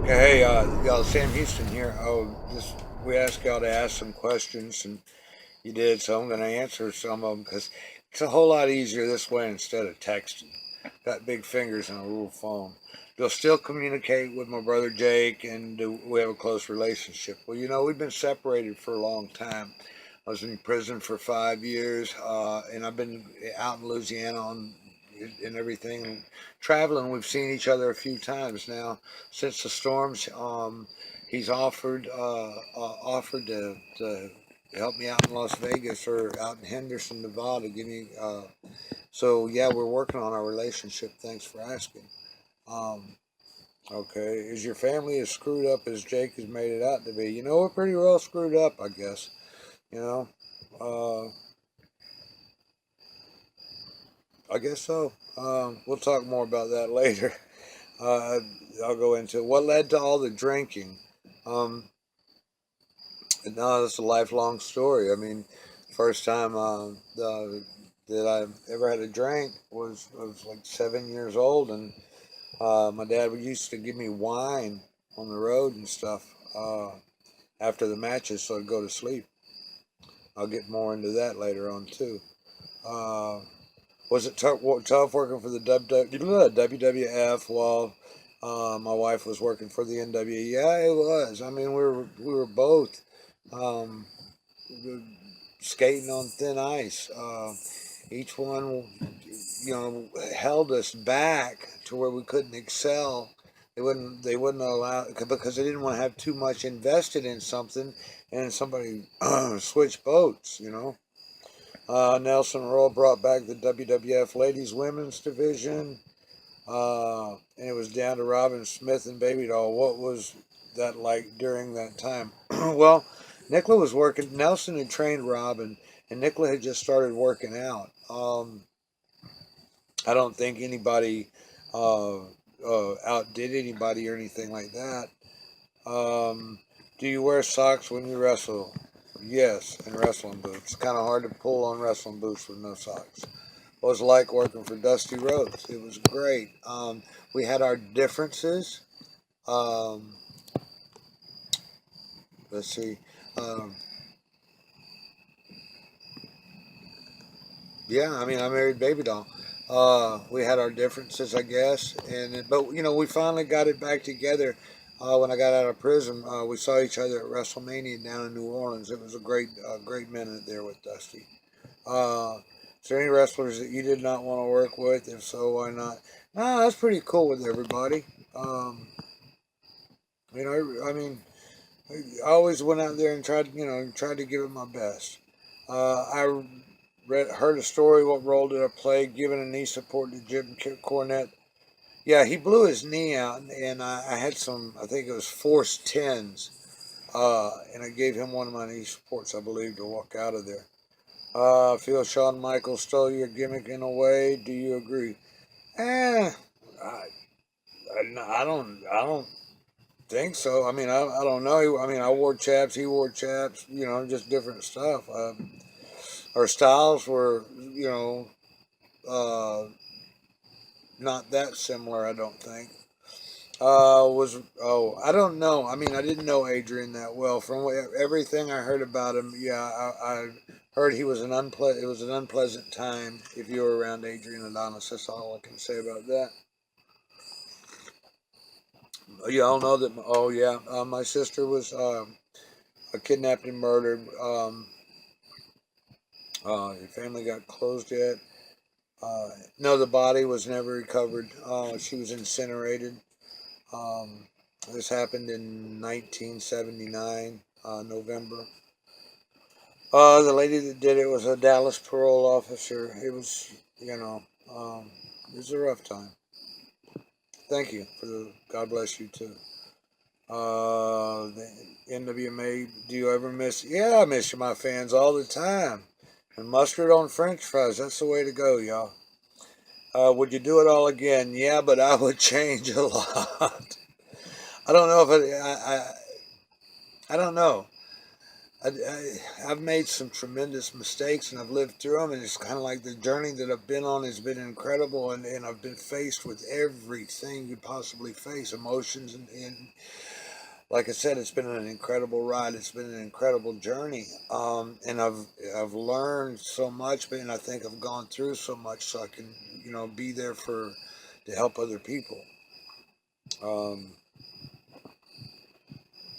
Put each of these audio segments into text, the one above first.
Okay, hey, y'all, Sam Houston here. We asked y'all to ask some questions, and you did, so I'm going to answer some of them because it's a whole lot easier this way instead of texting. Got big fingers and a little phone. Do I still communicate with my brother Jake, and do we have a close relationship? Well, we've been separated for a long time. I was in prison for 5 years, and I've been out in Louisiana and everything, traveling. We've seen each other a few times now since the storms. He's offered to help me out in Las Vegas or out in Henderson, Nevada. Give me so yeah, we're working on our relationship. Thanks for asking. Um, okay, is your family as screwed up as Jake has made it out to be? We're pretty well screwed up, I guess. You know, uh, I guess so. We'll talk more about that later. Uh, I'll go into what led to all the drinking. Um, no, it's a lifelong story. I mean, first time that I ever had a drink was like 7 years old, and my dad would used to give me wine on the road and stuff after the matches, so I'd go to sleep. I'll get more into that later on too. Uh, was it tough working for the WWF while my wife was working for the NWA? Yeah, it was. I mean, we were both um, skating on thin ice. Each one, held us back to where we couldn't excel. They wouldn't allow because they didn't want to have too much invested in something, and somebody switch boats. Nelson Royal brought back the WWF Ladies Women's Division, and it was down to Robin Smith and Baby Doll. What was that like during that time? Well, Nicola was working. Nelson had trained Robin, and Nicola had just started working out. I don't think anybody outdid anybody or anything like that. Do you wear socks when you wrestle? Yes, and wrestling boots. Kind of hard to pull on wrestling boots with no socks. What was it like working for Dusty Rhodes? It was great. We had our differences. Um, let's see. Um, yeah, I mean, I married Baby Doll. We had our differences, I guess, but we finally got it back together. When I got out of prison, we saw each other at WrestleMania down in New Orleans. It was a great minute there with Dusty. Is there any wrestlers that you did not want to work with? If so, why not? No, that's pretty cool with everybody. Um, I mean, I always went out there and tried to give it my best. I heard a story. What role did I play? Giving a knee support to Jim Cornette. Yeah, he blew his knee out, and I had some. I think it was forced tens, and I gave him one of my knee supports, I believe, to walk out of there. I feel Shawn Michaels stole your gimmick in a way. Do you agree? Eh, I, I don't think so. I mean, I don't know. I mean, I wore chaps. He wore chaps. Just different stuff. Our styles were, uh, not that similar. I don't think. I don't know. I mean, I didn't know Adrian that well. From everything I heard about him, yeah, I heard he was It was an unpleasant time if you were around Adrian Adonis. That's all I can say about that. You all know that. Oh yeah, my sister was kidnapped and murdered. Your family got closed yet? No, the body was never recovered. She was incinerated. Um, this happened in 1979, November. The lady that did it was a Dallas parole officer. It was a rough time. Thank you God bless you too. The NWMA, do you ever miss? Yeah, I miss my fans all the time. And mustard on French fries, that's the way to go, y'all. Would you do it all again? Yeah, but I would change a lot. I don't know if I don't know. I've made some tremendous mistakes and I've lived through them, and it's kind of like the journey that I've been on has been incredible, and I've been faced with everything you possibly face, emotions, and like I said, it's been an incredible ride. It's been an incredible journey, and I've learned so much, and I think I've gone through so much, so I can be there to help other people. Um,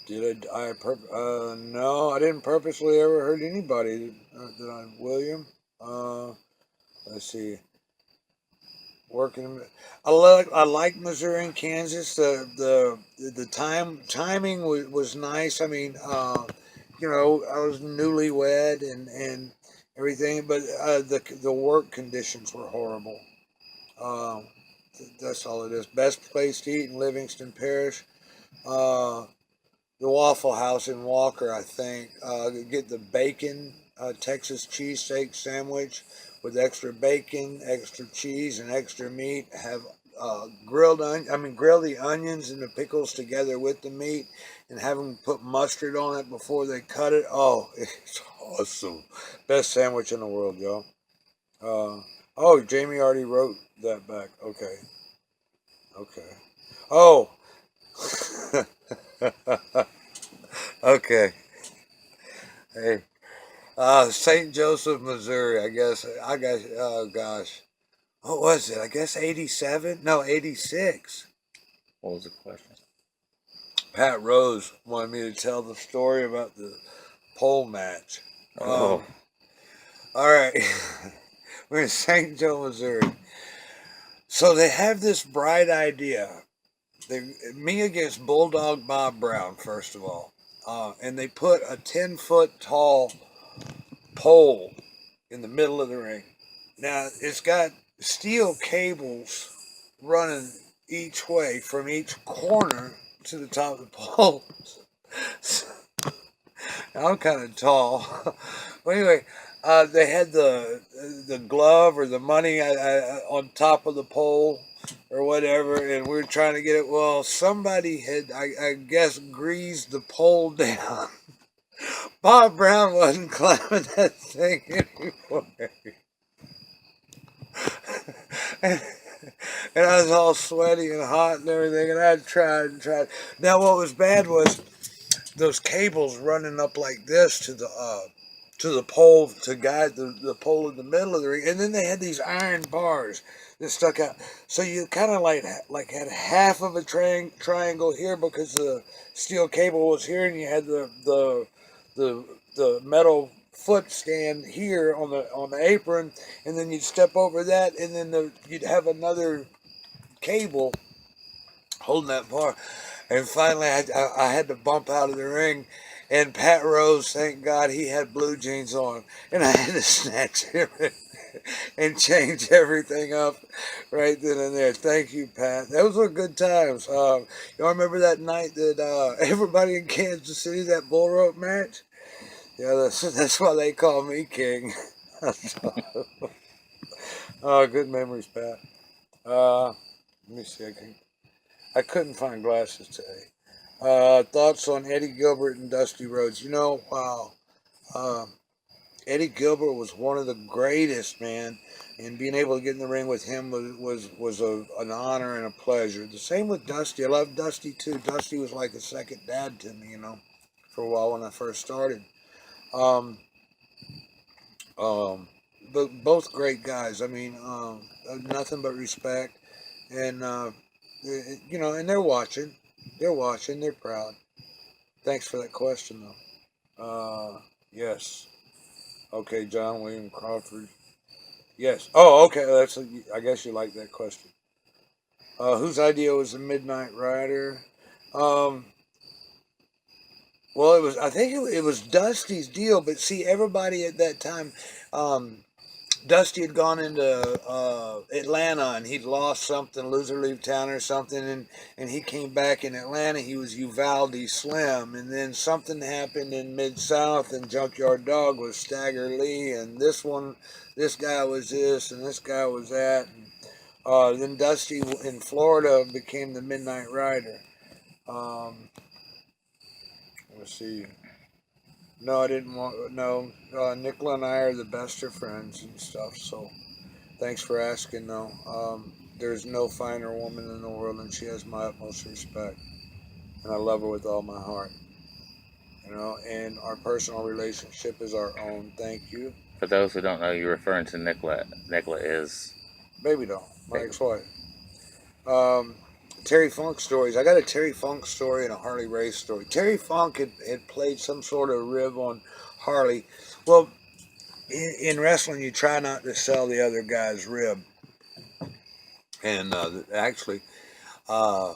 did no, I didn't purposely ever hurt anybody. Did I, William? Uh, let's see. Working, I like Missouri and Kansas. The timing was nice. I mean, I was newlywed and everything, but the work conditions were horrible. Um, that's all it is. Best place to eat in Livingston Parish. Uh, the Waffle House in Walker, I think. Get the bacon Texas cheesesteak sandwich with extra bacon, extra cheese, and extra meat. Have grill the onions and the pickles together with the meat, and have them put mustard on it before they cut it. Oh, it's awesome! Best sandwich in the world, y'all. Oh, Jamie already wrote that back. Okay, okay. Oh. Okay. Hey. St. Joseph, Missouri. I guess. Oh gosh. What was it? I guess 87. No, 86. What was the question? Pat Rose wanted me to tell the story about the pole match. Oh, All right. We're in St. Joe, Missouri. So they have this bright idea. Me against Bulldog Bob Brown, first of all. And they put a 10-foot tall pole in the middle of the ring. Now, it's got steel cables running each way from each corner to the top of the pole. I'm kind of tall. But anyway, they had the glove or the money on top of the pole or whatever, and we were trying to get it. Well, somebody had, I guess, greased the pole down. Bob Brown wasn't climbing that thing anymore. and, and I was all sweaty and hot and everything, and I tried and tried. Now, what was bad was those cables running up like this to the pole to guide the pole in the middle of the ring, and then they had these iron bars that stuck out. So you kind of like had half of a triangle here because the steel cable was here, and you had the metal foot stand here on the apron, and then you'd step over that, and then you'd have another cable holding that bar. And finally, I had to bump out of the ring. And Pat Rose, thank God, he had blue jeans on. And I had to snatch him and change everything up right then and there. Thank you, Pat. Those were good times. Y'all remember that night that everybody in Kansas City, that bull rope match? Yeah, that's why they call me King. Oh, good memories, Pat. Let me see. I couldn't find glasses today. Thoughts on Eddie Gilbert and Dusty Rhodes? Wow. Uh, Eddie Gilbert was one of the greatest, man, and being able to get in the ring with him was an honor and a pleasure. The same with Dusty. I love Dusty too. Dusty was like a second dad to me, for a while when I first started. Um, um, but both great guys. I mean, nothing but respect, and and they're watching. They're watching. They're proud. Thanks for that question, though. Yes. Okay, John William Crawford. Yes. Oh, okay. I guess you like that question. Whose idea was the Midnight Rider? Um, well, it was. I think it was Dusty's deal. But see, everybody at that time, um, Dusty had gone into Atlanta and he'd lost something, lose or leave town or something, and he came back in Atlanta. He was Uvalde Slim, and then something happened in Mid South, and Junkyard Dog was Stagger Lee, and this guy was this, and this guy was that. And, then Dusty in Florida became the Midnight Rider. Um, let's see. No, I didn't want. No, Nicola and I are the best of friends and stuff. So thanks for asking. Though, there's no finer woman in the world, and she has my utmost respect, and I love her with all my heart. And our personal relationship is our own. Thank you. For those who don't know, you're referring to Nicola. Nicola is Baby doll, my baby. ex-wife. Um, Terry Funk stories. I got a Terry Funk story and a Harley Race story. Terry Funk had played some sort of rib on Harley. Well, in wrestling, you try not to sell the other guy's rib. And actually, uh,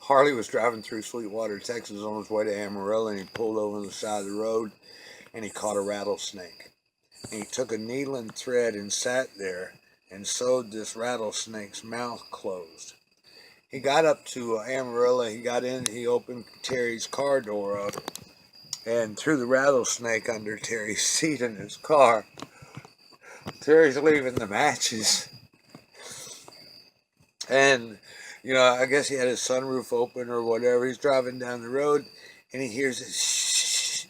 Harley was driving through Sweetwater, Texas on his way to Amarillo, and he pulled over on the side of the road and he caught a rattlesnake. And he took a needle and thread and sat there and sewed this rattlesnake's mouth closed. He got up to Amarillo, he got in, he opened Terry's car door up and threw the rattlesnake under Terry's seat in his car. Terry's leaving the matches. And, I guess he had his sunroof open or whatever. He's driving down the road and he hears it shh,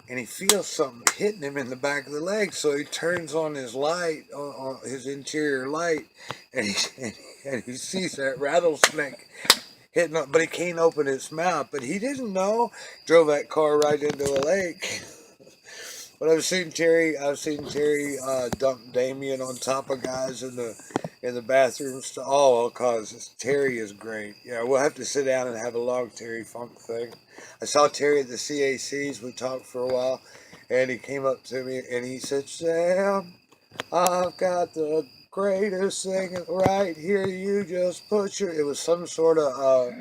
and he feels something hitting him in the back of the leg. So he turns on his light, on his interior light, and he sees that rattlesnake hitting up, but he can't open its mouth. But he didn't know. Drove that car right into a lake. But I've seen Terry dump Damien on top of guys in the bathrooms. Oh, cause Terry is great. Yeah, we'll have to sit down and have a long Terry Funk thing. I saw Terry at the CACs. We talked for a while, and he came up to me and he said, "Sam, I've got the greatest thing right here. You just put your." It was some sort of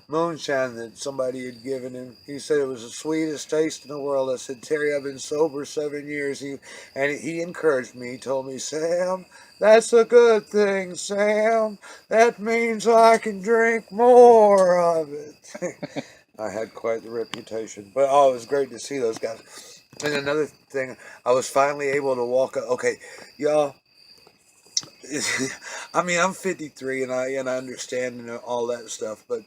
moonshine that somebody had given him. He said it was the sweetest taste in the world. I said, "Terry, I've been sober 7 years." He encouraged me. He told me, "Sam, that's a good thing, Sam. That means I can drink more of it." I had quite the reputation. But it was great to see those guys. And another thing, I was finally able to walk. Okay, y'all. I mean, I'm 53 and I understand all that stuff, but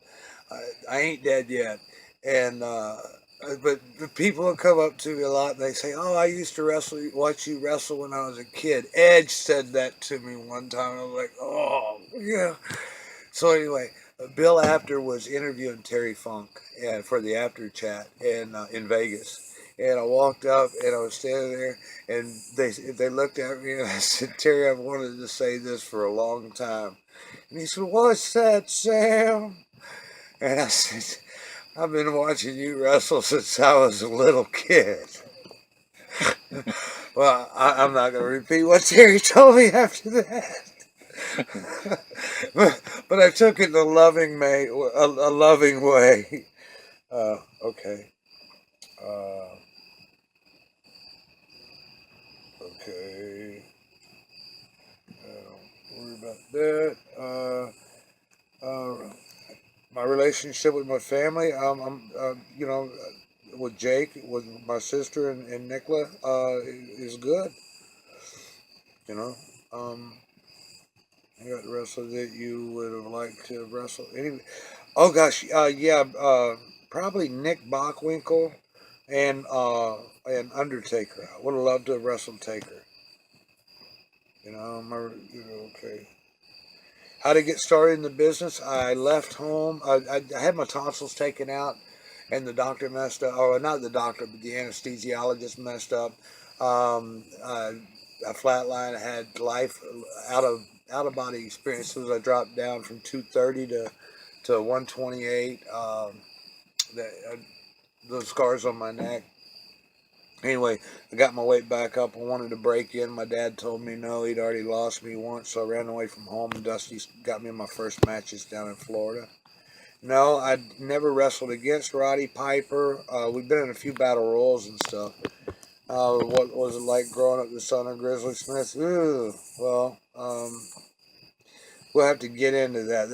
I ain't dead yet. And but the people will come up to me a lot and they say, "Oh, I used to watch you wrestle when I was a kid." Edge said that to me one time. I was like, "Oh, yeah." So anyway, Bill Apter was interviewing Terry Funk and for the After Chat in Vegas. And I walked up and I was standing there and they looked at me and I said, "Terry, I've wanted to say this for a long time." And he said, "What's that, Sam?" And I said, "I've been watching you wrestle since I was a little kid." Well, I'm not going to repeat what Terry told me after that. but I took it in a loving way. Okay. Uh, okay. Don't worry about that. My relationship with my family, with Jake, with my sister and Nicola, is good. You know, um, I got the wrestler that you would have liked to wrestle. Anyway, oh gosh, yeah, probably Nick Bockwinkel and Undertaker. I would have loved to have wrestled Taker. Okay. How to get started in the business? I left home. I had my tonsils taken out, and the doctor messed up. Or not the doctor, but the anesthesiologist messed up. I flatlined. I had life out of out of body experiences. I dropped down from 230 to 128. The, uh, the scars on my neck. Anyway, I got my weight back up. I wanted to break in. My dad told me no. He'd already lost me once, so I ran away from home. And Dusty got me in my first matches down in Florida. No, I'd never wrestled against Roddy Piper. We've been in a few battle royals and stuff. What was it like growing up the son of Grizzly Smith? Ooh, well, we'll have to get into that.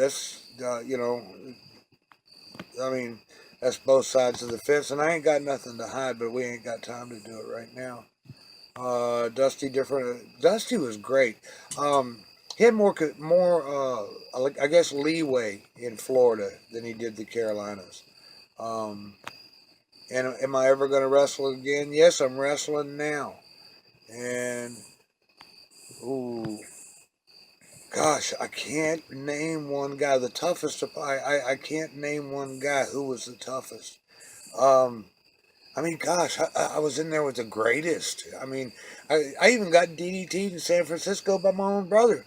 I mean, that's both sides of the fence, and I ain't got nothing to hide, but we ain't got time to do it right now. Dusty was great. He had I guess, leeway in Florida than he did the Carolinas. Um, And am I ever going to wrestle again? Yes, I'm wrestling now. And, ooh, gosh, I can't name one guy. The toughest, I can't name one guy who was the toughest. Um, I mean, gosh, I was in there with the greatest. I mean, I even got DDT'd in San Francisco by my own brother.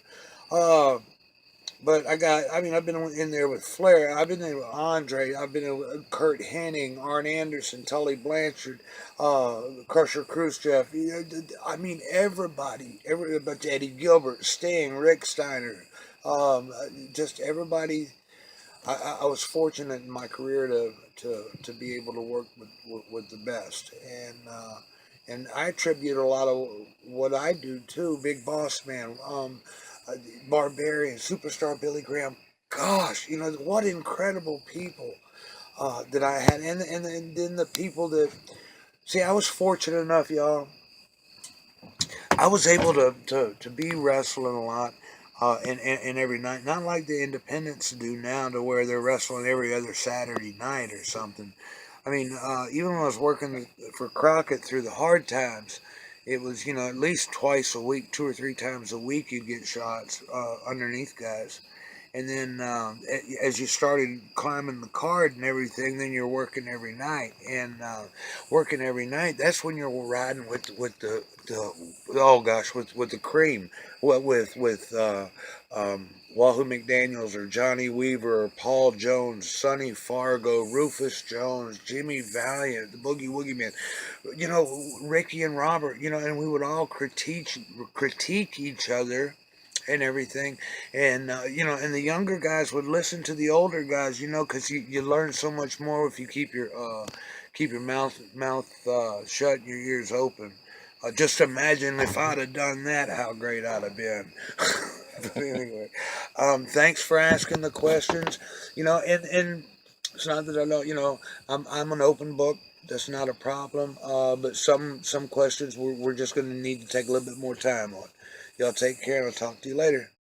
Uh, but I mean, I've been in there with Flair. I've been there with Andre. I've been there with Kurt Hennig, Arn Anderson, Tully Blanchard, Crusher Khrushchev. I mean, every but Eddie Gilbert, Sting, Rick Steiner, just everybody. I was fortunate in my career to be able to work with the best, and I attribute a lot of what I do to Big Boss Man, uh, Barbarian, Superstar Billy Graham. Gosh, what incredible people that I had, and then the people that see. I was fortunate enough, y'all. I was able to be wrestling a lot, and every night, not like the independents do now, to where they're wrestling every other Saturday night or something. I mean, even when I was working for Crockett through the hard times, it was at least twice a week, 2 or 3 times a week, you'd get shots underneath guys. And then as you started climbing the card and everything, then you're working every night. And working every night, that's when you're riding with the oh gosh, with the cream, Wahoo McDaniels or Johnny Weaver or Paul Jones, Sonny Fargo, Rufus Jones, Jimmy Valiant, the Boogie Woogie Man, Ricky and Robert, and we would all critique each other and everything, and and the younger guys would listen to the older guys, because you learn so much more if you keep your mouth shut and your ears open. Just imagine if I'd have done that, how great I'd have been. But anyway, thanks for asking the questions. And it's not that I don't. I'm an open book. That's not a problem. But some questions we're just going to need to take a little bit more time on. Y'all take care, and I'll talk to you later.